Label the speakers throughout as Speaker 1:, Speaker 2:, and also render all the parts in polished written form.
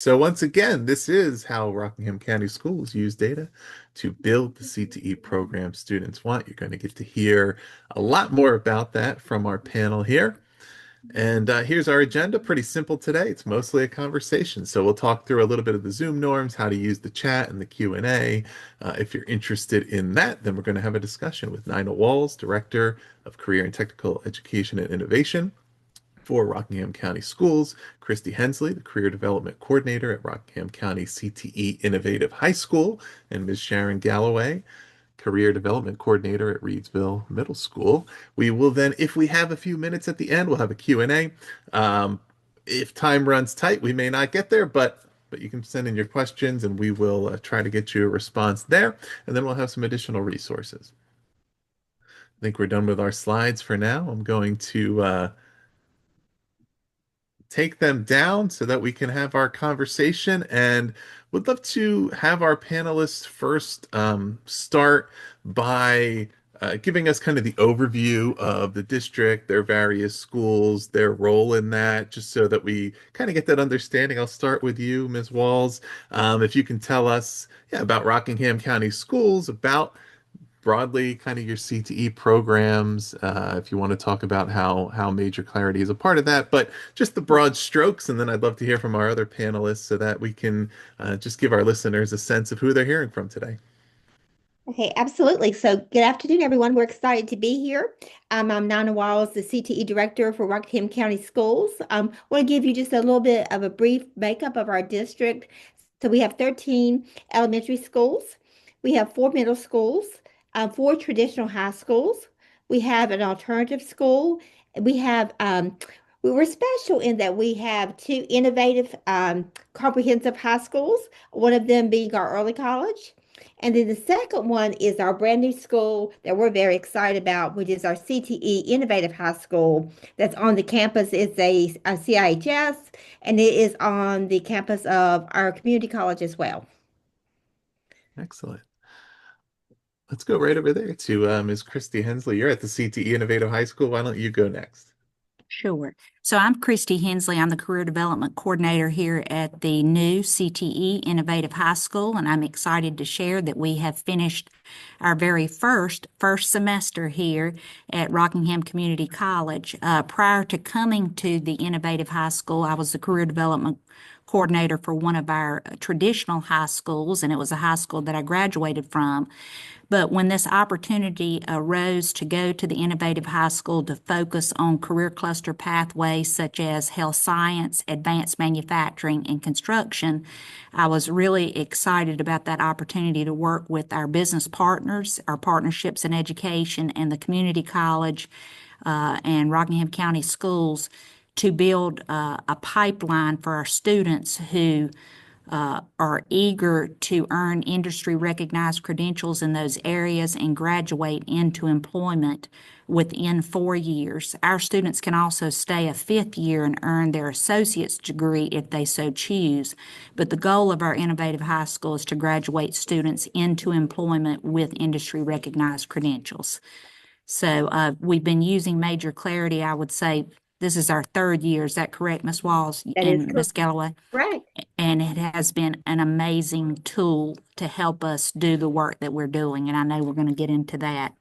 Speaker 1: So once again, this is how Rockingham County Schools use data to build the CTE program students want. You're going to get to hear a lot more about that from our panel here. And here's our agenda. Pretty simple today. It's mostly a conversation. So we'll talk through a little bit of the Zoom norms, how to use the chat and the Q&A. If you're interested in that, then we're going to have a discussion with Nina Walls, Director of Career and Technical Education and Innovation for Rockingham County Schools, Christy Hensley, the Career Development Coordinator at Rockingham County CTE Innovative High School, and Ms. Sharon Galloway, Career Development Coordinator at Reedsville Middle School. We will then, if we have a few minutes at the end, we'll have a Q&A. If time runs tight, we may not get there, but you can send in your questions and we will try to get you a response there. And then we'll have some additional resources. I think we're done with our slides for now. I'm going to take them down so that we can have our conversation. And would love to have our panelists first start by giving us kind of the overview of the district, their various schools, their role in that, just so that we kind of get that understanding. I'll start with you, Ms. Walls. If you can tell us, yeah, about Rockingham County Schools, about broadly kind of your CTE programs, if you want to talk about how MajorClarity is a part of that, but just the broad strokes, and then I'd love to hear from our other panelists so that we can just give our listeners a sense of who they're hearing from today.
Speaker 2: Okay, absolutely. So, good afternoon, everyone. We're excited to be here. I'm Nana Walls, the CTE Director for Rockingham County Schools. I want to give you just a little bit of a brief makeup of our district. So, we have 13 elementary schools, we have 4 middle schools, 4 traditional high schools, we have an alternative school, we have we were special in that we have 2 innovative comprehensive high schools, one of them being our early college. And then the second one is our brand new school that we're very excited about, which is our CTE Innovative High School that's on the campus. It's a CIHS, and it is on the campus of our community college as well.
Speaker 1: Excellent. Let's go right over there to Ms. Christy Hensley. You're at the CTE Innovative High School. Why don't you go next?
Speaker 3: Sure. So I'm Christy Hensley. I'm the Career Development Coordinator here at the new CTE Innovative High School, and I'm excited to share that we have finished our very first semester here at Rockingham Community College. Prior to coming to the Innovative High School, I was the Career Development Coordinator for one of our traditional high schools, and it was a high school that I graduated from. But when this opportunity arose to go to the Innovative High School to focus on career cluster pathways such as health science, advanced manufacturing, and construction, I was really excited about that opportunity to work with our business partners, our partnerships in education, and the community college and Rockingham County Schools to build a pipeline for our students who are eager to earn industry recognized credentials in those areas and graduate into employment within 4 years. Our students can also stay a fifth year and earn their associate's degree if they so choose. But the goal of our Innovative High School is to graduate students into employment with industry recognized credentials. So we've been using MajorClarity, I would say. This is our 3rd year. Is that correct, Ms. Walls
Speaker 2: That is
Speaker 3: and Ms. Galloway?
Speaker 2: correct.
Speaker 3: And it has been an amazing tool to help us do the work that we're doing. And I know we're going to get into that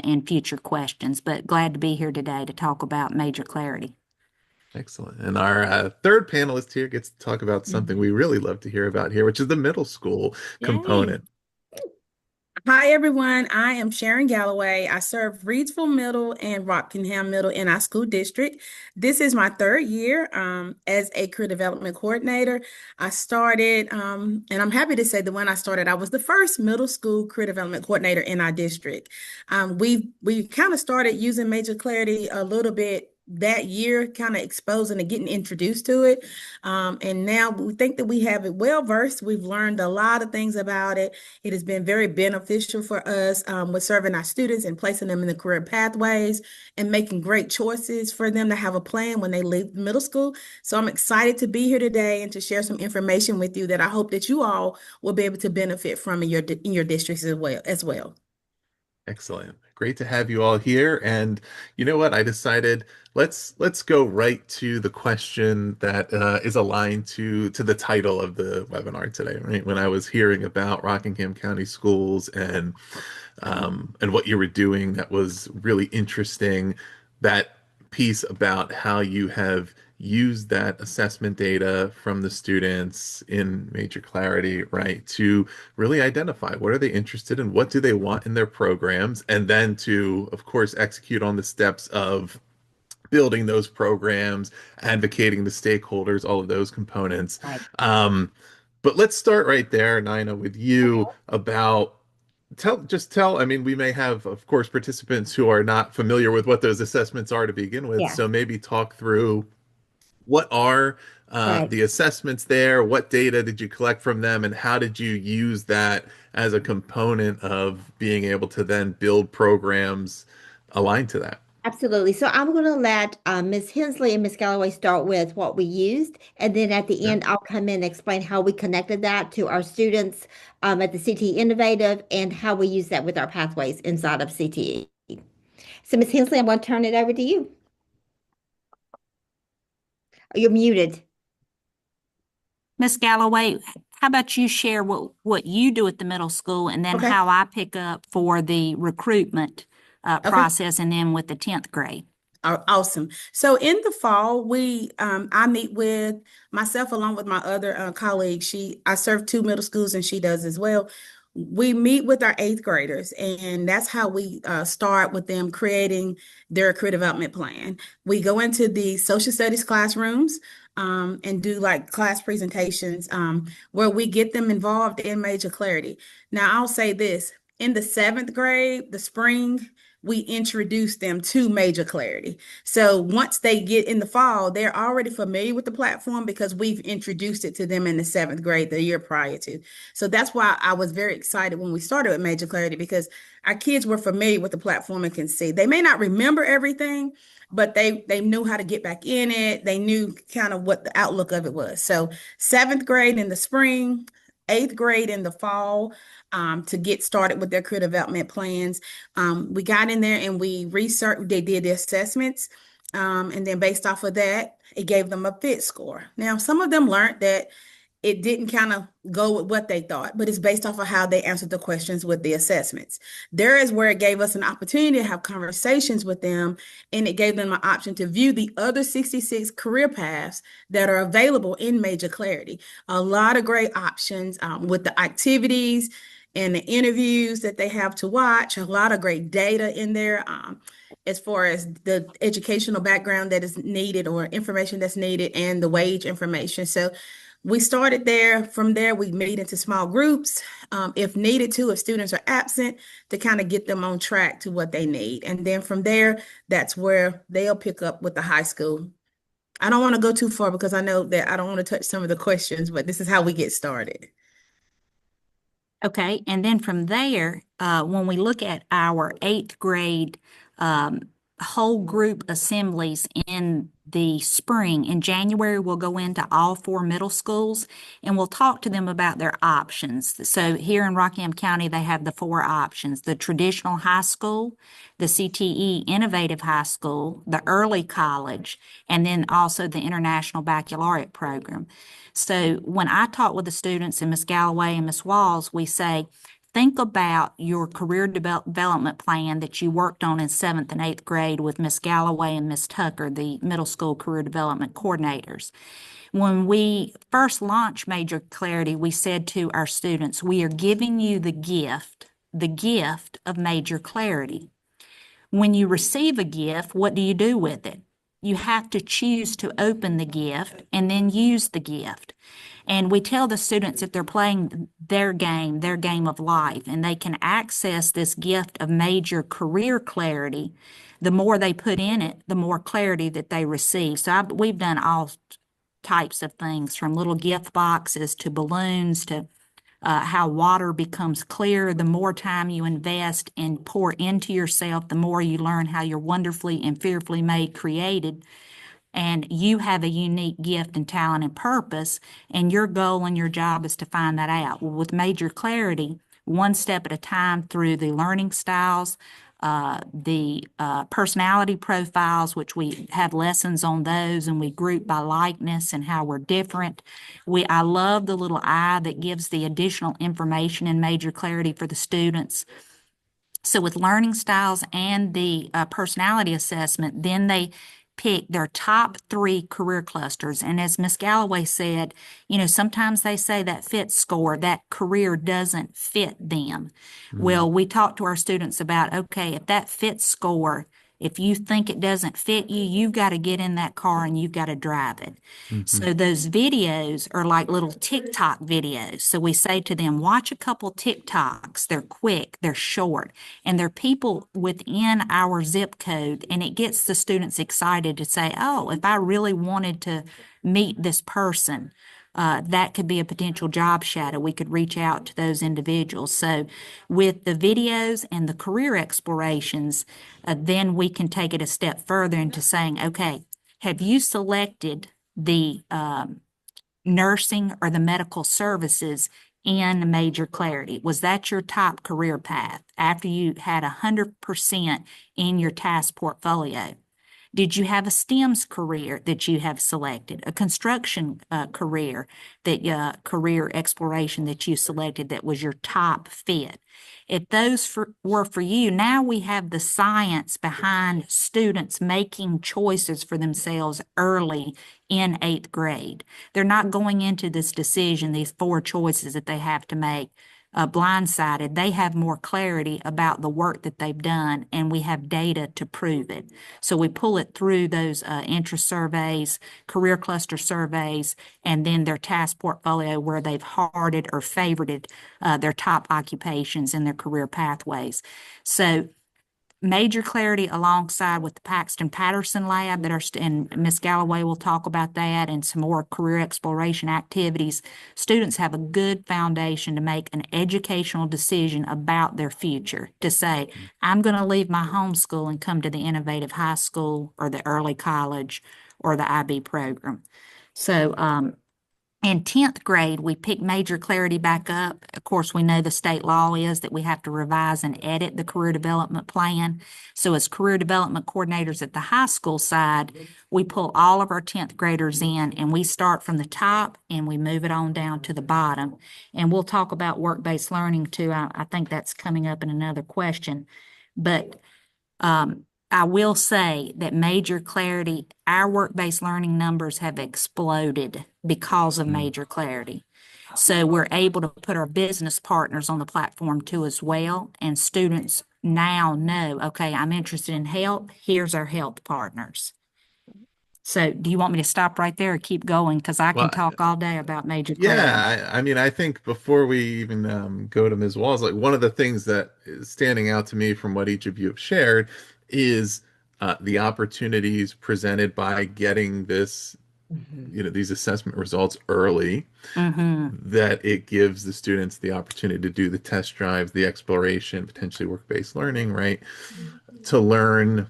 Speaker 3: in future questions, but glad to be here today to talk about MajorClarity.
Speaker 1: Excellent. And our third panelist here gets to talk about something we really love to hear about here, which is the middle school
Speaker 4: Yay.
Speaker 1: component.
Speaker 4: Hi, everyone. I am Sharon Galloway. I serve Reedsville Middle and Rockingham Middle in our school district. This is my 3rd year as a career development coordinator. I started, and I'm happy to say that when I started, I was the first middle school career development coordinator in our district. We kind of started using MajorClarity a little bit that year, kind of exposing and getting introduced to it. And now we think that we have it well versed. We've learned a lot of things about it. It has been very beneficial for us with serving our students and placing them in the career pathways and making great choices for them to have a plan when they leave middle school. So I'm excited to be here today and to share some information with you that I hope that you all will be able to benefit from in your districts as well.
Speaker 1: Excellent. Great to have you all here. And you know what? I decided let's go right to the question that is aligned to the title of the webinar today, right? When I was hearing about Rockingham County Schools and what you were doing, that was really interesting. That piece about how you have used that assessment data from the students in MajorClarity, right, to really identify what are they interested in, what do they want in their programs, and then to, of course, execute on the steps of building those programs, advocating the stakeholders, all of those components.
Speaker 2: Right.
Speaker 1: But let's start right there, Nina, with you
Speaker 2: Okay.
Speaker 1: about tell, I mean, we may have, of course, participants who are not familiar with what those assessments are to begin with.
Speaker 2: Yeah.
Speaker 1: So maybe talk through what are
Speaker 2: Right.
Speaker 1: the assessments there? What data did you collect from them? And how did you use that as a component of being able to then build programs aligned to that?
Speaker 2: Absolutely. So I'm going to let Ms. Hensley and Ms. Galloway start with what we used, and then at the
Speaker 1: Yeah.
Speaker 2: end, I'll come in and explain how we connected that to our students at the CTE Innovative and how we use that with our pathways inside of CTE. So, Ms. Hensley, I'm going to turn it over to you. You're muted.
Speaker 3: Ms. Galloway, how about you share what you do at the middle school and then
Speaker 4: Okay.
Speaker 3: how I pick up for the recruitment
Speaker 4: Okay.
Speaker 3: process and then with the 10th grade?
Speaker 4: Awesome. So in the fall, I meet with myself along with my other colleague. I serve two middle schools and she does as well. We meet with our eighth graders, and that's how we start with them creating their career development plan. We go into the social studies classrooms and do like class presentations where we get them involved in MajorClarity. Now, I'll say this, in the seventh grade, the spring, we introduce them to MajorClarity. So once they get in the fall, they're already familiar with the platform because we've introduced it to them in the seventh grade the year prior to. So that's why I was very excited when we started with MajorClarity, because our kids were familiar with the platform and can see. They may not remember everything, but they knew how to get back in it. They knew kind of what the outlook of it was. So seventh grade in the spring, eighth grade in the fall, to get started with their career development plans. We got in there and we researched, they did the assessments. And then based off of that, it gave them a fit score. Now, some of them learned that it didn't kind of go with what they thought, but it's based off of how they answered the questions with the assessments. There is where it gave us an opportunity to have conversations with them, and it gave them an option to view the other 66 career paths that are available in MajorClarity. A lot of great options with the activities and the interviews that they have to watch, a lot of great data in there. As far as the educational background that is needed or information that's needed and the wage information. So we started there. From there, we meet into small groups, if needed to, if students are absent, to kind of get them on track to what they need. And then from there, that's where they'll pick up with the high school. I don't want to go too far because I know that I don't want to touch some of the questions, but this is how we get started.
Speaker 3: Okay, and then from there, when we look at our 8th grade whole group assemblies in the spring, in January, we'll go into all 4 middle schools and we'll talk to them about their options. So here in Rockingham County, they have the 4 options: the traditional high school, the CTE Innovative High School, the early college, and then also the International Baccalaureate program. So when I talk with the students, and Ms. Galloway and Ms. Walls, we say, think about your career development plan that you worked on in 7th and 8th grade with Ms. Galloway and Ms. Tucker, the middle school career development coordinators. When we first launched MajorClarity, we said to our students, we are giving you the gift of MajorClarity. When you receive a gift, what do you do with it? You have to choose to open the gift and then use the gift. And we tell the students that they're playing their game of life, and they can access this gift of major career clarity. The more they put in it, the more clarity that they receive. So we've done all types of things, from little gift boxes to balloons to how water becomes clear. The more time you invest and pour into yourself, the more you learn how you're wonderfully and fearfully made, created. And you have a unique gift and talent and purpose, and your goal and your job is to find that out. Well, with MajorClarity, one step at a time through the learning styles, the personality profiles, which we have lessons on those, and we group by likeness and how we're different. I love the little eye that gives the additional information in MajorClarity for the students. So with learning styles and the personality assessment, then they pick their top 3 career clusters. And as Ms. Galloway said, sometimes they say that fit score, that career doesn't fit them. Well, we talk to our students about, okay, if that fit score, if you think it doesn't fit you, you've got to get in that car and you've got to drive it. So those videos are like little TikTok videos. So we say to them, watch a couple TikToks. They're quick, they're short, and they're people within our zip code. And it gets the students excited to say, oh, if I really wanted to meet this person, that could be a potential job shadow. We could reach out to those individuals. So with the videos and the career explorations, then we can take it a step further into saying, okay, have you selected the nursing or the medical services in MajorClarity? Was that your top career path after you had 100% in your task portfolio? Did you have a STEMS career that you have selected, a construction career career exploration that you selected that was your top fit? If those were for you, now we have the science behind students making choices for themselves early in 8th grade. They're not going into this decision, these 4 choices that they have to make, blindsided. They have more clarity about the work that they've done, and we have data to prove it. So we pull it through those interest surveys, career cluster surveys, and then their task portfolio where they've hearted or favorited their top occupations in their career pathways. So MajorClarity alongside with the Paxton Patterson Lab and Ms. Galloway will talk about that and some more career exploration activities. Students have a good foundation to make an educational decision about their future, to say, I'm going to leave my homeschool and come to the innovative high school or the early college or the IB program. So, in 10th grade, we pick MajorClarity back up. Of course, we know the state law is that we have to revise and edit the career development plan. So as career development coordinators at the high school side, we pull all of our 10th graders in and we start from the top and we move it on down to the bottom. And we'll talk about work-based learning too. I think that's coming up in another question. But I will say that MajorClarity, our work-based learning numbers have exploded because of MajorClarity. So we're able to put our business partners on the platform too as well. And students now know, okay, I'm interested in health. Here's our health partners. So do you want me to stop right there or keep going? Because I can
Speaker 1: Well,
Speaker 3: talk all day about MajorClarity.
Speaker 1: yeah, I mean, I think before we even go to Ms. Walls, like one of the things that is standing out to me from what each of you have shared is the opportunities presented by getting these assessment results early, that it gives the students the opportunity to do the test drives, the exploration, potentially work-based learning, right? To learn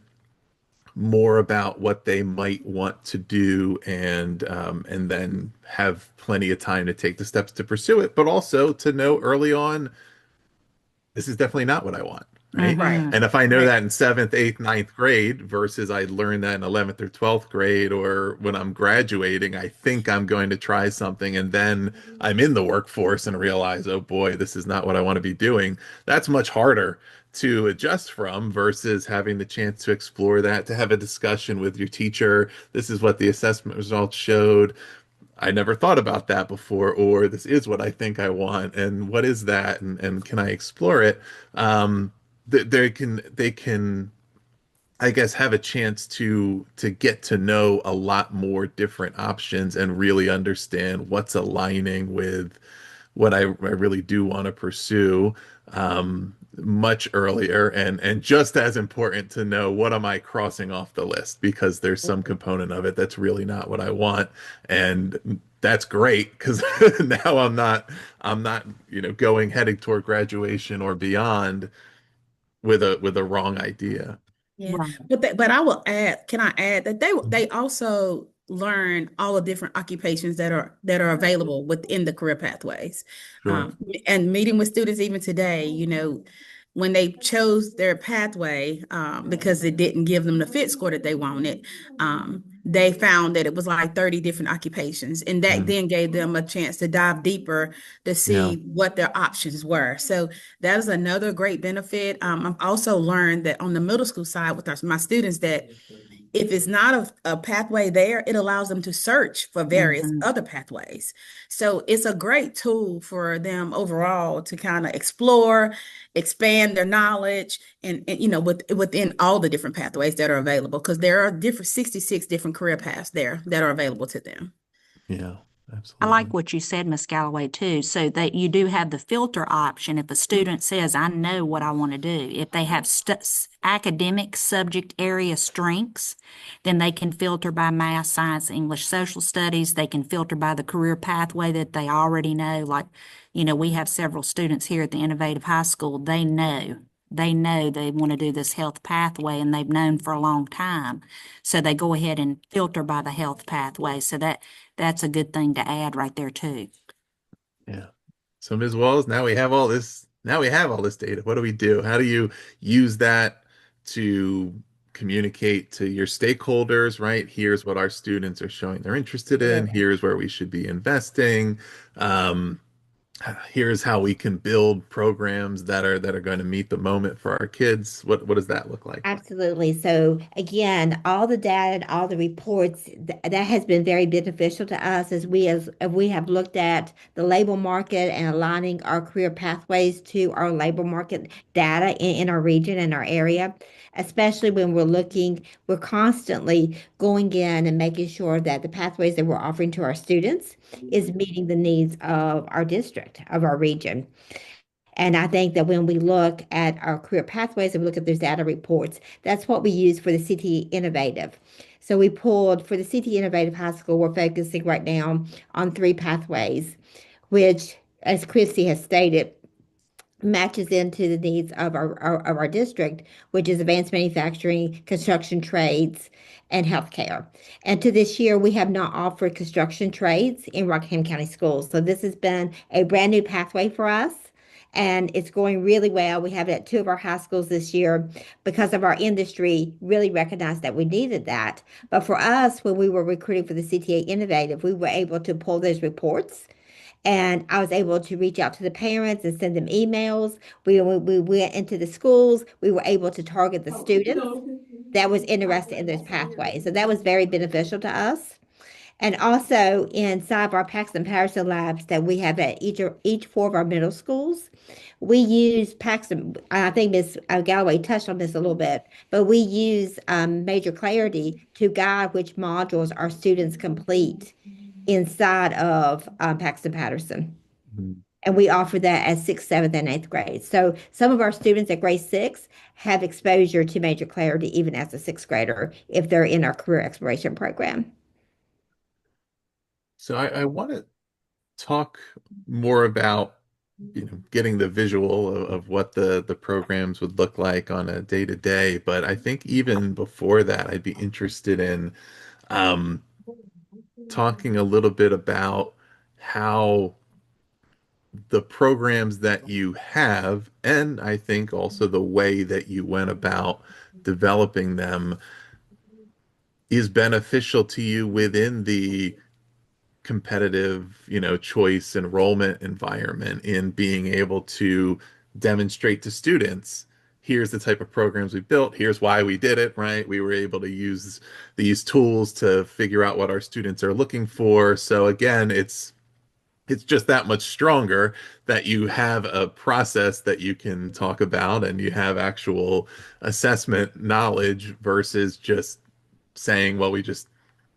Speaker 1: more about what they might want to do and then have plenty of time to take the steps to pursue it, but also to know early on, this is definitely not what I want, right?
Speaker 4: Right.
Speaker 1: And if I know
Speaker 4: Right.
Speaker 1: that in 7th, 8th, 9th grade versus I learned that in 11th or 12th grade or when I'm graduating, I think I'm going to try something and then I'm in the workforce and realize, oh boy, this is not what I want to be doing. That's much harder to adjust from versus having the chance to explore that, to have a discussion with your teacher. This is what the assessment results showed. I never thought about that before, or this is what I think I want, and what is that, and can I explore it? They can, I guess, have a chance to get to know a lot more different options and really understand what's aligning with what I really do want to pursue much earlier, and just as important to know what am I crossing off the list because there's some component of it that's really not what I want, and that's great because now I'm not going heading toward graduation or beyond with a wrong idea.
Speaker 4: Yeah,
Speaker 3: Right.
Speaker 4: but I will add, can I add that they also learn all the different occupations that are available within the career pathways.
Speaker 1: Sure.
Speaker 4: And meeting with students even today, when they chose their pathway, because it didn't give them the fit score that they wanted, they found that it was like 30 different occupations. And that
Speaker 1: Mm,
Speaker 4: then gave them a chance to dive deeper to
Speaker 1: yeah.
Speaker 4: see what their options were. So that is another great benefit. I've also learned that on the middle school side with my students that if it's not a pathway there, it allows them to search for various
Speaker 3: Mhm.
Speaker 4: other pathways. So it's a great tool for them overall to kind of explore, expand their knowledge, and within all the different pathways that are available, because there are different 66 different career paths there that are available to them.
Speaker 1: Yeah,
Speaker 3: I like
Speaker 1: absolutely.
Speaker 3: what you said, Miss Galloway, too, so that you do have the filter option. If a student says, I know what I want to do, if they have academic subject area strengths, then they can filter by math, science, English, social studies. They can filter by the career pathway that they already know. Like, we have several students here at the Innovative High School. They know they want to do this health pathway and they've known for a long time. So they go ahead and filter by the health pathway. So that's a good thing to add right there too.
Speaker 1: Yeah. So Ms. Walls, now we have all this, now we have all this data. What do we do? How do you use that to communicate to your stakeholders, right? Here's what our students are showing they're interested in.
Speaker 2: Absolutely.
Speaker 1: Here's where we should be investing. Um, Here's how we can build programs that are going to meet the moment for our kids. What does that look like?
Speaker 2: Absolutely. So again, all the data and all the reports that has been very beneficial to us as we have looked at the labor market and aligning our career pathways to our labor market data in our region and our area. Especially when we're constantly going in and making sure that the pathways that we're offering to our students is meeting the needs of our district, of our region. And I think that when we look at our career pathways and we look at those data reports, that's what we use for the CTE Innovative. So we pulled for the CTE Innovative High School, we're focusing right now on three pathways, which, as Christy has stated, matches into the needs of our district, which is advanced manufacturing, construction trades, and healthcare. And to this year, we have not offered construction trades in Rockingham County Schools. So this has been a brand new pathway for us. And it's going really well. We have it at two of our high schools this year because of our industry really recognized that we needed that. But for us, when we were recruiting for the CTA Innovative, we were able to pull those reports and I was able to reach out to the parents and send them emails. We went into the schools. We were able to target the students that was interested in those pathways. So that was very beneficial to us. And also inside of our Paxton Patterson labs that we have at each four of our middle schools, we use Paxton. I think Ms. Galloway touched on this a little bit, but we use MajorClarity to guide which modules our students complete inside of Paxton Patterson.
Speaker 1: Mhm.
Speaker 2: And we offer that as sixth, seventh, and eighth grade. So some of our students at grade six have exposure to MajorClarity even as a sixth grader if they're in our career exploration program.
Speaker 1: So I want to talk more about, getting the visual of what the programs would look like on a day to day. But I think even before that, I'd be interested in um, talking a little bit about how the programs that you have, and I think also the way that you went about developing them is beneficial to you within the competitive, choice enrollment environment in being able to demonstrate to students, here's the type of programs we built, here's why we did it, right? We were able to use these tools to figure out what our students are looking for. So again, it's just that much stronger that you have a process that you can talk about and you have actual assessment knowledge versus just saying, well, we just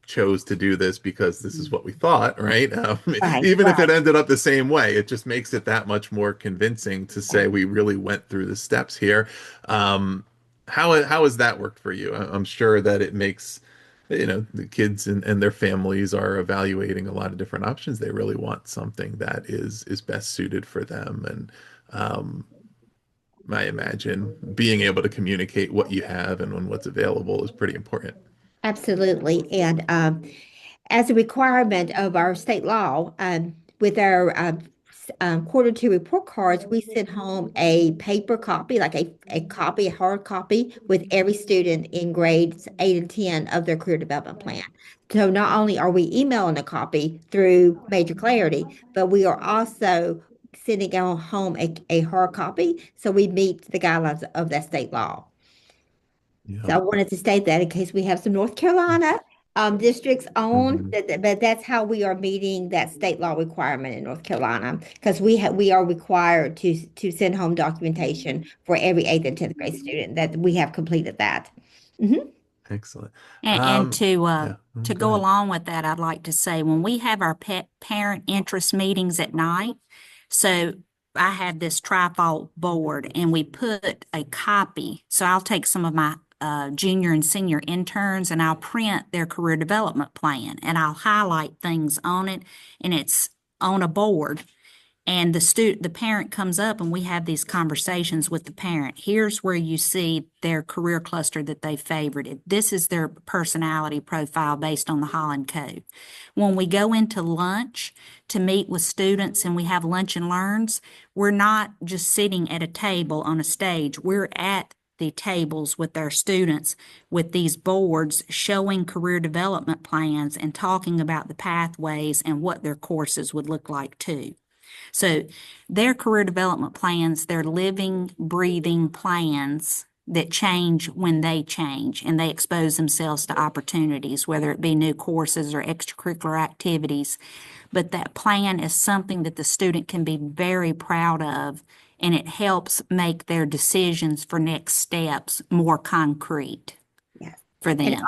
Speaker 1: chose to do this because this is what we thought, right?
Speaker 2: Right,
Speaker 1: Even if it
Speaker 2: right.
Speaker 1: ended up the same way, it just makes it that much more convincing to say we really went through the steps here. Um, how has that worked for you? I'm sure that it makes, the kids and their families are evaluating a lot of different options. They really want something that is best suited for them. And I imagine being able to communicate what you have and what's available is pretty important.
Speaker 2: Absolutely. And as a requirement of our state law, with our quarter two report cards, we send home a paper copy, like a hard copy with every student in grades 8 and 10 of their career development plan. So not only are we emailing a copy through MajorClarity, but we are also sending home a hard copy so we meet the guidelines of that state law. So
Speaker 1: Yeah.
Speaker 2: I wanted to state that in case we have some North Carolina districts on,
Speaker 1: Hmm.
Speaker 2: but that's how we are meeting that state law requirement in North Carolina because we are required to send home documentation for every eighth and 10th grade student that we have completed that. Mhm.
Speaker 1: Excellent.
Speaker 3: And
Speaker 1: Yeah.
Speaker 3: to
Speaker 1: Go
Speaker 3: go
Speaker 1: ahead.
Speaker 3: along with that, I'd like to say when we have our parent interest meetings at night, so I have this trifold board and we put a copy. So I'll take some of my junior and senior interns and I'll print their career development plan and I'll highlight things on it and it's on a board. And the parent comes up and we have these conversations with the parent. Here's where you see their career cluster that they favorited. This is their personality profile based on the Holland Code. When we go into lunch to meet with students and we have lunch and learns, we're not just sitting at a table on a stage. We're at the tables with our students with these boards showing career development plans and talking about the pathways and what their courses would look like too. So their career development plans, they're living, breathing plans that change when they change and they expose themselves to opportunities, whether it be new courses or extracurricular activities. But that plan is something that the student can be very proud of and it helps make their decisions for next steps more concrete
Speaker 2: Yes.
Speaker 3: for
Speaker 2: And
Speaker 3: them.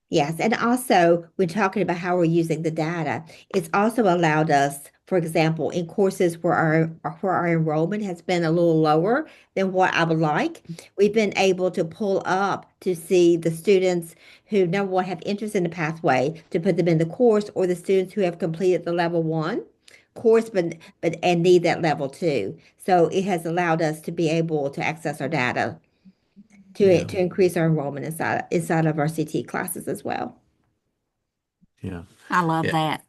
Speaker 2: yes, and also when talking about how we're using the data, it's also allowed us, for example, in courses where our enrollment has been a little lower than what I would like, we've been able to pull up to see the students who number one have interest in the pathway to put them in the course, or the students who have completed the level one course but and need that level two. So it has allowed us to be able to access our data
Speaker 1: Yeah.
Speaker 2: to increase our enrollment inside of our CT classes as well.
Speaker 1: Yeah.
Speaker 3: I love
Speaker 1: Yeah.
Speaker 3: that.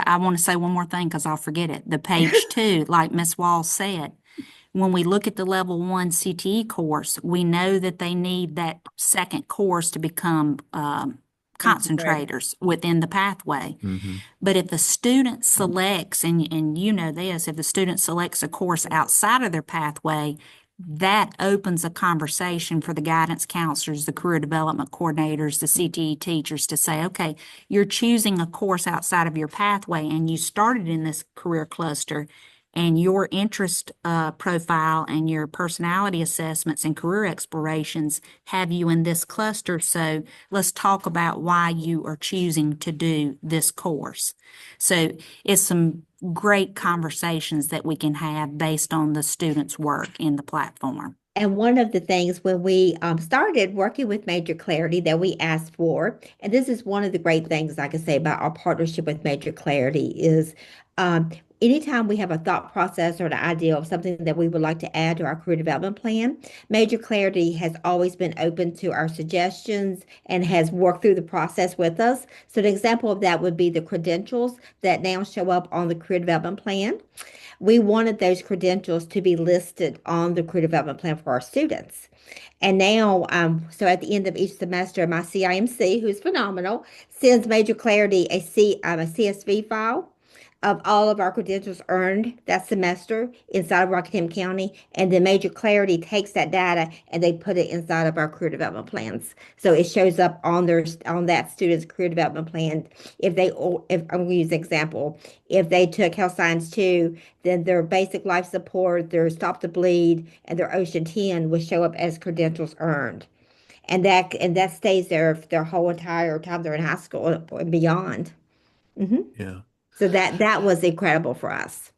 Speaker 3: I want to say one more thing because I'll forget it. The page two, like Miss Wall said, when we look at the level one CTE course, we know that they need that second course to become
Speaker 4: Concentrator.
Speaker 3: concentrators within the pathway.
Speaker 1: Hmm.
Speaker 3: But if the student selects, and you know this, if the student selects a course outside of their pathway, that opens a conversation for the guidance counselors, the career development coordinators, the CTE teachers to say, okay, you're choosing a course outside of your pathway and you started in this career cluster and your interest profile and your personality assessments and career explorations have you in this cluster. So let's talk about why you are choosing to do this course. So it's some great conversations that we can have based on the students' work in the platform.
Speaker 2: And one of the things when we started working with MajorClarity that we asked for, and this is one of the great things I can say about our partnership with MajorClarity is um, anytime we have a thought process or the idea of something that we would like to add to our career development plan, MajorClarity has always been open to our suggestions and has worked through the process with us. So an example of that would be the credentials that now show up on the career development plan. We wanted those credentials to be listed on the career development plan for our students. And now, so at the end of each semester, my CIMC, who's phenomenal, sends MajorClarity a CSV file of all of our credentials earned that semester inside of Rockingham County. And then MajorClarity takes that data and they put it inside of our career development plans. So it shows up on that student's career development plan. If I'm going to use an example, if they took Health Science 2, then their basic life support, their Stop the Bleed, and their Ocean 10 will show up as credentials earned. And that stays there their whole entire time they're in high school and beyond. hmm
Speaker 1: Yeah.
Speaker 2: So that was incredible for us.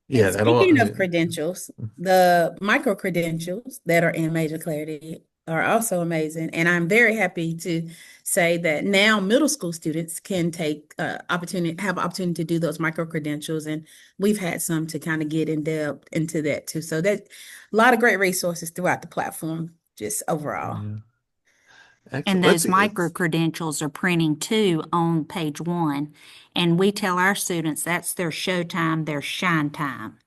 Speaker 4: And
Speaker 1: Yeah. That all.
Speaker 4: speaking of credentials, the micro credentials that are in MajorClarity are also amazing. And I'm very happy to say that now middle school students can have opportunity to do those micro credentials. And we've had some to kind of get in depth into that too. So that a lot of great resources throughout the platform, just overall.
Speaker 1: Yeah.
Speaker 3: And
Speaker 1: Excellent.
Speaker 3: those micro
Speaker 1: Let's
Speaker 3: credentials are printing too on page 1. And we tell our students that's their showtime, their shine time.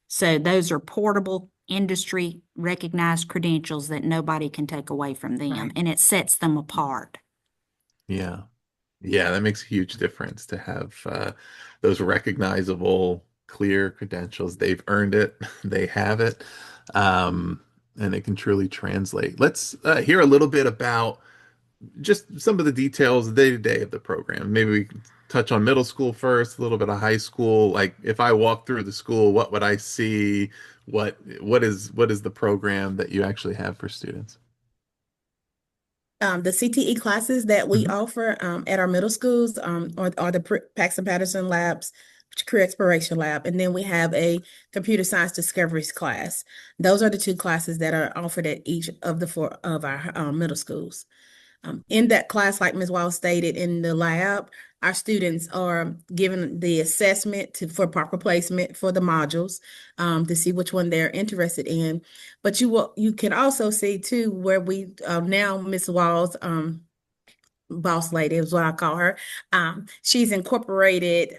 Speaker 3: So those are portable, industry recognized credentials that nobody can take away from them,
Speaker 4: Right.
Speaker 3: and it sets them apart.
Speaker 1: Yeah. Yeah, that makes a huge difference to have those recognizable, clear credentials. They've earned it, they have it, and it can truly translate. Let's hear a little bit about just some of the details day to day of the program. Maybe we can touch on middle school first, a little bit of high school. Like if I walk through the school, what would I see? What is the program that you actually have for students?
Speaker 4: The CTE classes that we
Speaker 1: Mhm.
Speaker 4: offer at our middle schools are the Paxton Patterson labs, Career Exploration Lab, and then we have a Computer Science Discoveries class. Those are the two classes that are offered at each of the four of our middle schools. In that class, like Ms. Wall stated, in the lab, our students are given the assessment for proper placement for the modules to see which one they're interested in. But you can also see too where we now Ms. Wall's boss lady is what I call her. She's incorporated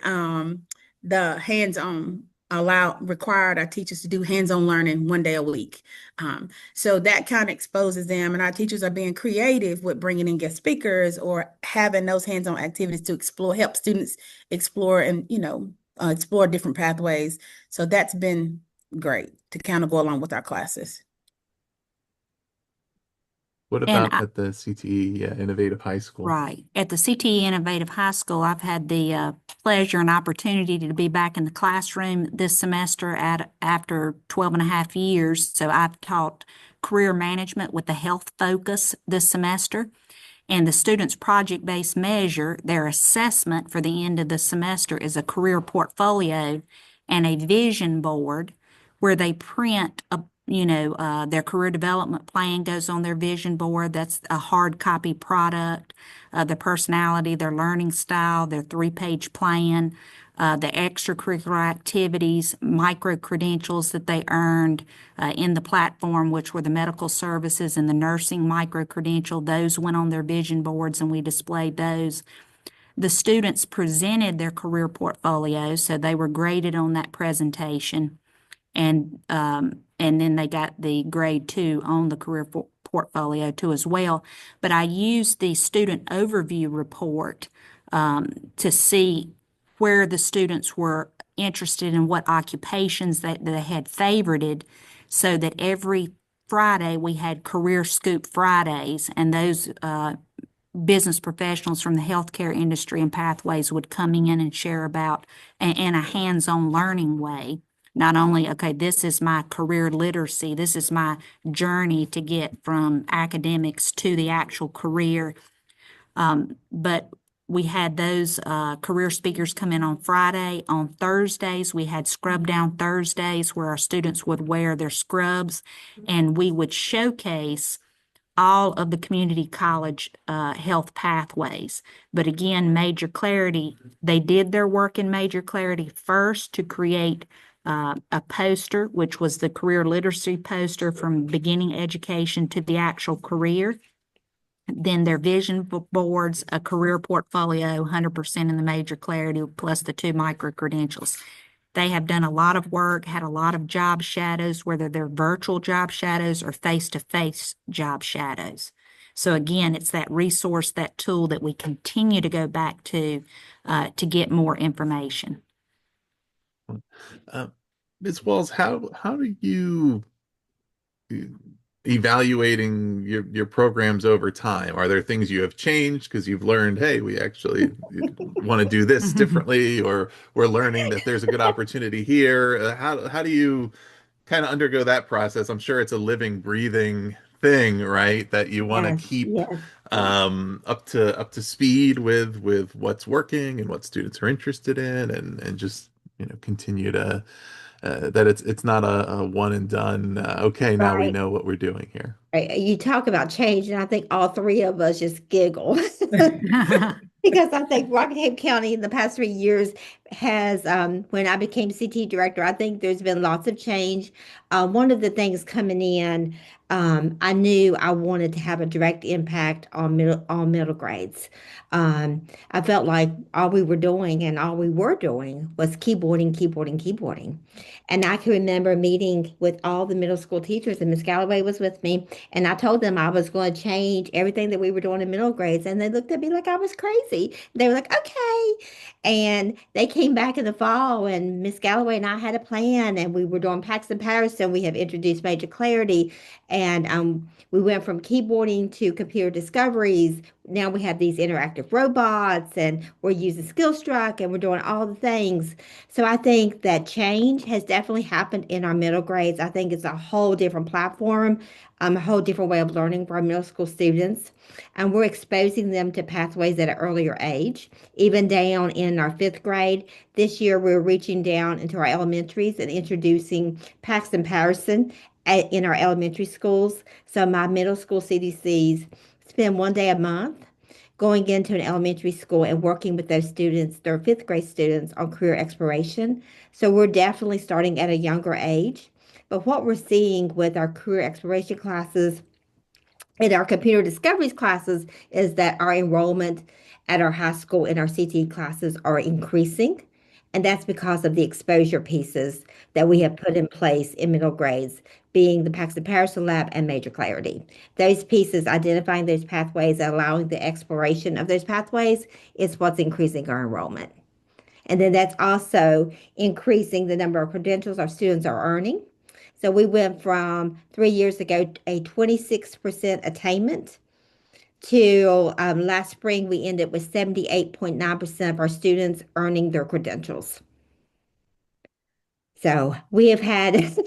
Speaker 4: the hands-on required our teachers to do hands-on learning 1 day a week. So that kind of exposes them, and our teachers are being creative with bringing in guest speakers or having those hands-on activities to help students explore and explore different pathways. So that's been great to kind of go along with our classes.
Speaker 1: What
Speaker 3: And
Speaker 1: about at the CTE Innovative High School?
Speaker 3: Right. At the CTE Innovative High School, I've had the pleasure and opportunity to be back in the classroom this semester after 12 and a half years. So I've taught career management with a health focus this semester. And the students' project-based measure, their assessment for the end of the semester is a career portfolio and a vision board where they print their career development plan goes on their vision board. That's a hard copy product. Their personality, their learning style, their 3-page plan, the extracurricular activities, micro credentials that they earned in the platform, which were the medical services and the nursing micro credential. Those went on their vision boards and we displayed those. The students presented their career portfolios, so they were graded on that presentation and then they got the grade 2 on the career portfolio too as well. But I used the student overview report to see where the students were interested in what occupations that they had favorited, so that every Friday we had Career Scoop Fridays, and those business professionals from the healthcare industry and pathways would come in and share about in a hands-on learning way. Not only, okay, this is my career literacy, this is my journey to get from academics to the actual career, but we had those career speakers come in on Friday. On Thursdays, we had Scrub Down Thursdays where our students would wear their scrubs and we would showcase all of the community college health pathways. But again, MajorClarity, they did their work in MajorClarity first to create a poster, which was the career literacy poster from beginning education to the actual career. Then their vision boards, a career portfolio, 100% in the MajorClarity, plus the 2 micro credentials. They have done a lot of work, had a lot of job shadows, whether they're virtual job shadows or face-to-face job shadows. So again, it's that resource, that tool that we continue to go back to get more information.
Speaker 1: Uh, Ms. Walls, how do you evaluating your programs over time? Are there things you have changed because you've learned, hey, we actually want to do this differently, or we're learning that there's a good opportunity here? How do you kind of undergo that process? I'm sure it's a living, breathing thing, right? That you want to
Speaker 2: Yes,
Speaker 1: keep
Speaker 2: yes.
Speaker 1: up to speed with what's working and what students are interested in, and just continue to that it's not a one and done. Okay, now we
Speaker 2: Right.
Speaker 1: know what we're doing here.
Speaker 2: Right. You talk about change, and I think all three of us just giggle because I think Rockingham County in the past 3 years has, when I became CT director, I think there's been lots of change. One of the things coming in, I knew I wanted to have a direct impact on middle grades. I felt like all we were doing and all we were doing was keyboarding, keyboarding, keyboarding. And I can remember meeting with all the middle school teachers, and Miss Galloway was with me, and I told them I was going to change everything that we were doing in middle grades, and they looked at me like I was crazy. They were like, "Okay." And they came back in the fall, and Miss Galloway and I had a plan, and we were doing Pax and Patterson. We have introduced MajorClarity, and we went from keyboarding to computer discoveries. Now we have these interactive robots, and we're using SkillStruck, and we're doing all the things. So I think that change has definitely happened in our middle grades. I think it's a whole different platform, a whole different way of learning for our middle school students. And we're exposing them to pathways at an earlier age, even down in our fifth grade. This year, we're reaching down into our elementaries and introducing Paxton Patterson in our elementary schools. So my middle school CDCs spend one day a month going into an elementary school and working with those students, their fifth grade students, on career exploration. So we're definitely starting at a younger age. But what we're seeing with our career exploration classes in our computer discoveries classes is that our enrollment at our high school in our CTE classes are increasing. And that's because of the exposure pieces that we have put in place in middle grades, being the Paxton Patterson Lab and MajorClarity. Those pieces, identifying those pathways and allowing the exploration of those pathways, is what's increasing our enrollment. And then that's also increasing the number of credentials our students are earning. So we went from 3 years ago a 26% attainment to last spring we ended with 78.9% of our students earning their credentials. So we have had,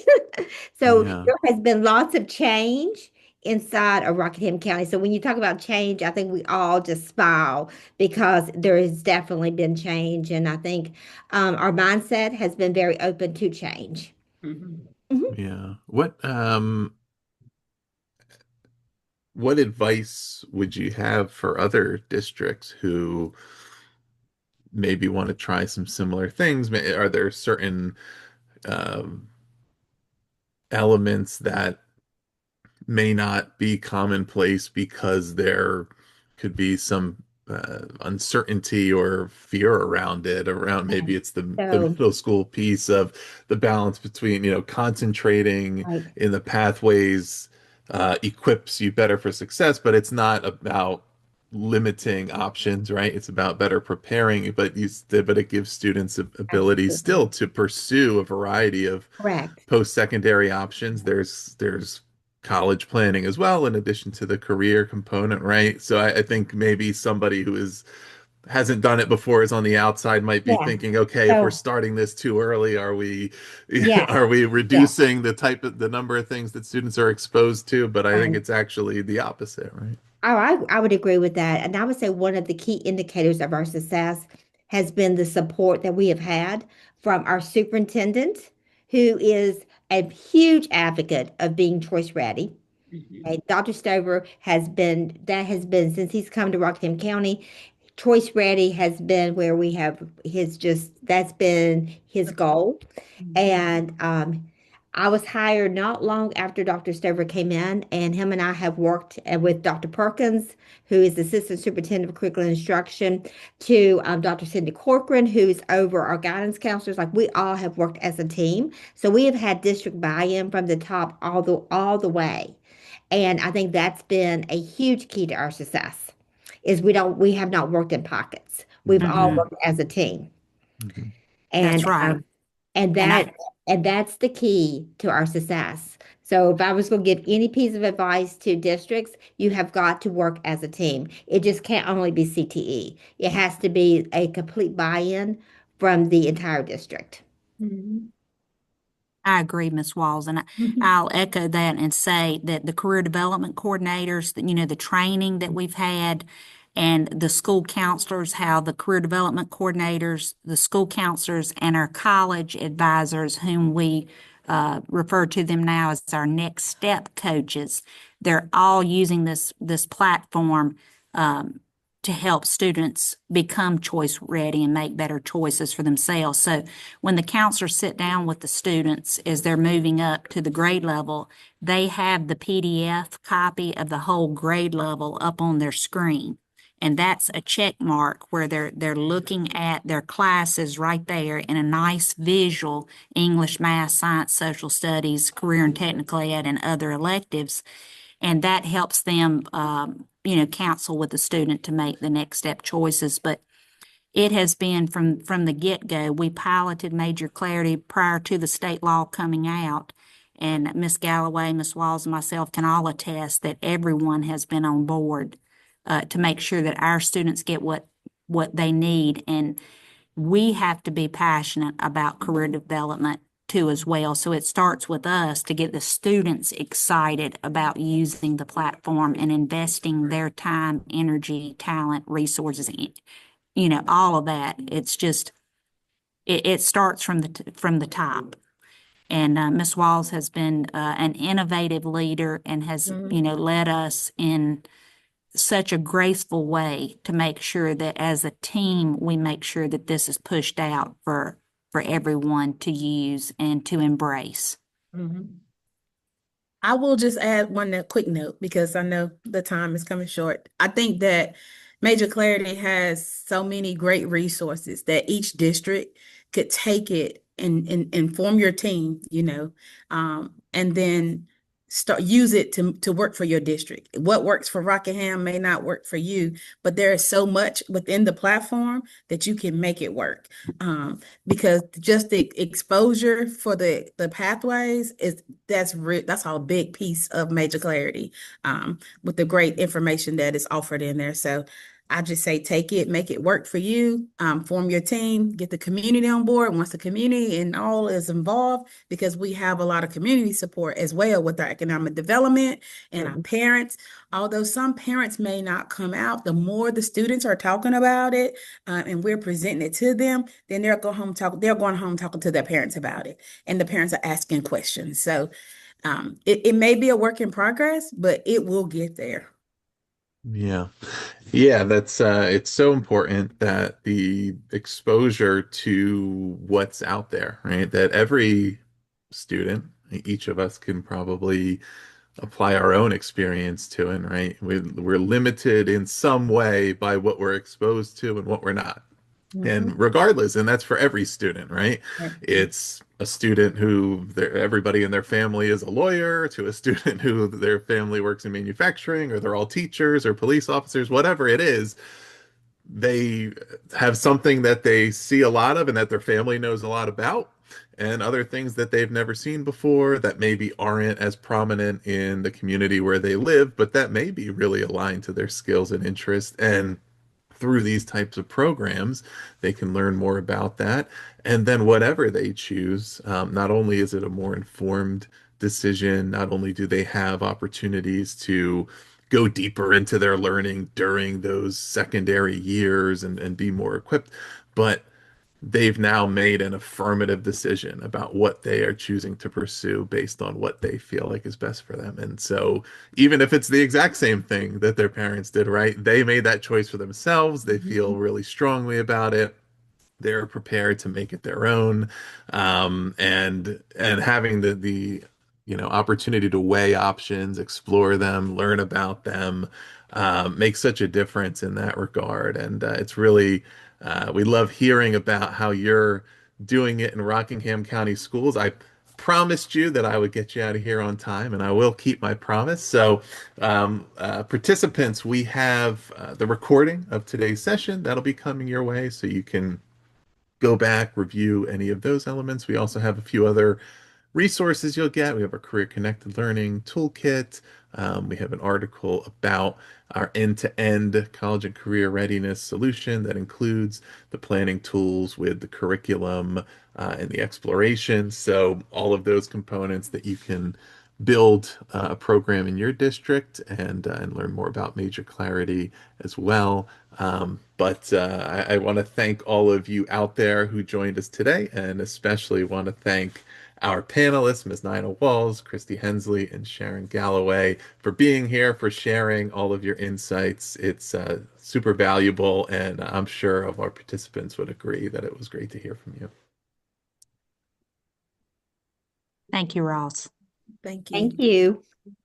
Speaker 2: so
Speaker 1: Yeah.
Speaker 2: there has been lots of change inside of Rockingham County. So when you talk about change, I think we all just smile because there has definitely been change. And I think our mindset has been very open to change.
Speaker 4: Mhm.
Speaker 2: Mhm.
Speaker 1: Yeah. What advice would you have for other districts who maybe want to try some similar things? Are there certain um, elements that may not be commonplace because there could be some uncertainty or fear around it, around maybe it's the
Speaker 2: So,
Speaker 1: middle school piece of the balance between, concentrating
Speaker 2: right,
Speaker 1: in the pathways equips you better for success, but it's not about limiting options, right? It's about better preparing, but it gives students ability
Speaker 2: absolutely.
Speaker 1: still to pursue a variety of
Speaker 2: Correct.
Speaker 1: post-secondary options. There's college planning as well, in addition to the career component, right? So I think maybe somebody who hasn't done it before, is on the outside, might be
Speaker 2: Yeah.
Speaker 1: thinking, okay, if we're
Speaker 2: So,
Speaker 1: starting this too early, are we
Speaker 2: yes,
Speaker 1: are we
Speaker 2: yes.
Speaker 1: reducing the number of things that students are exposed to? But I think
Speaker 2: Right.
Speaker 1: it's actually the opposite, right?
Speaker 2: Oh, I would agree with that. And I would say one of the key indicators of our success has been the support that we have had from our superintendent, who is a huge advocate of being choice ready.
Speaker 4: Mhm.
Speaker 2: Okay, Dr. Stover that has been since he's come to Rockingham County. Choice ready has been where we have that's been his goal.
Speaker 4: Mhm.
Speaker 2: And I was hired not long after Dr. Stover came in, and him and I have worked with Dr. Perkins, who is the Assistant Superintendent of Curriculum Instruction, to Dr. Cindy Corcoran, who's over our guidance counselors. Like we all have worked as a team. So we have had district buy-in from the top all the way. And I think that's been a huge key to our success is we have not worked in pockets. We've all
Speaker 1: Hmm.
Speaker 3: Hmm.
Speaker 2: worked as a team.
Speaker 1: Hmm.
Speaker 3: That's
Speaker 2: And
Speaker 3: right.
Speaker 2: and
Speaker 3: And I,
Speaker 2: that's the key to our success. So if I was going to give any piece of advice to districts, you have got to work as a team. It just can't only be CTE. It has to be a complete buy-in from the entire district.
Speaker 4: Mhm.
Speaker 3: I agree, Ms. Walls, and
Speaker 4: Mhm.
Speaker 3: I'll echo that and say that the career development coordinators, the training that we've had, and the school counselors, how the career development coordinators, the school counselors, and our college advisors, whom we refer to them now as our next step coaches, they're all using this platform to help students become choice ready and make better choices for themselves. So when the counselors sit down with the students as they're moving up to the grade level, they have the PDF copy of the whole grade level up on their screen. And that's a check mark where they're looking at their classes right there in a nice visual: English, math, science, social studies, career and technical ed, and other electives. And that helps them, counsel with the student to make the next step choices. But it has been from the get-go. We piloted MajorClarity prior to the state law coming out. And Miss Galloway, Miss Walls, and myself can all attest that everyone has been on board to make sure that our students get what they need. And we have to be passionate about career development too as well. So it starts with us to get the students excited about using the platform and investing their time, energy, talent, resources, all of that. It's just it starts from the top. And Ms. Walls has been an innovative leader and has, led us in such a graceful way to make sure that as a team, we make sure that this is pushed out for everyone to use and to embrace.
Speaker 4: Mhm. I will just add one quick note because I know the time is coming short. I think that MajorClarity has so many great resources that each district could take it and form your team, and then start use it to work for your district. What works for Rockingham may not work for you, but there is so much within the platform that you can make it work. Because just the exposure for the pathways that's a big piece of MajorClarity, with the great information that is offered in there. So I just say take it, make it work for you, form your team, get the community on board. Once the community and all is involved, because we have a lot of community support as well with our economic development and our parents. Although some parents may not come out, the more the students are talking about it, and we're presenting it to them, then they're going home talking to their parents about it, and the parents are asking questions. So it may be a work in progress, but it will get there.
Speaker 1: Yeah. Yeah, that's it's so important that the exposure to what's out there, right? That every student, each of us can probably apply our own experience to it, right? We're limited in some way by what we're exposed to and what we're not.
Speaker 4: Mhm.
Speaker 1: And regardless, and that's for every student, right?
Speaker 4: Right.
Speaker 1: It's a student who everybody in their family is a lawyer, to a student who their family works in manufacturing, or they're all teachers or police officers, whatever it is. They have something that they see a lot of and that their family knows a lot about, and other things that they've never seen before that maybe aren't as prominent in the community where they live, but that may be really aligned to their skills and interests. And through these types of programs, they can learn more about that. And then whatever they choose, not only is it a more informed decision, not only do they have opportunities to go deeper into their learning during those secondary years and be more equipped, but they've now made an affirmative decision about what they are choosing to pursue based on what they feel like is best for them. And so, even if it's the exact same thing that their parents did, right? They made that choice for themselves. They feel
Speaker 4: Mhm.
Speaker 1: really strongly about it. They're prepared to make it their own, and having the opportunity to weigh options, explore them, learn about them, makes such a difference in that regard. And it's really we love hearing about how you're doing it in Rockingham County Schools. I promised you that I would get you out of here on time, and I will keep my promise. So, participants, we have the recording of today's session that'll be coming your way, so you can go back, review any of those elements. We also have a few other resources you'll get. We have our Career Connected Learning Toolkit. We have an article about our end-to-end college and career readiness solution that includes the planning tools with the curriculum and the exploration. So all of those components that you can build a program in your district and learn more about MajorClarity as well. But I want to thank all of you out there who joined us today, and especially want to thank our panelists, Ms. Nina Walls, Christy Hensley, and Sharon Galloway, for being here, for sharing all of your insights. It's super valuable, and I'm sure of our participants would agree that it was great to hear from you.
Speaker 3: Thank you, Ross.
Speaker 4: Thank you.
Speaker 2: Thank you.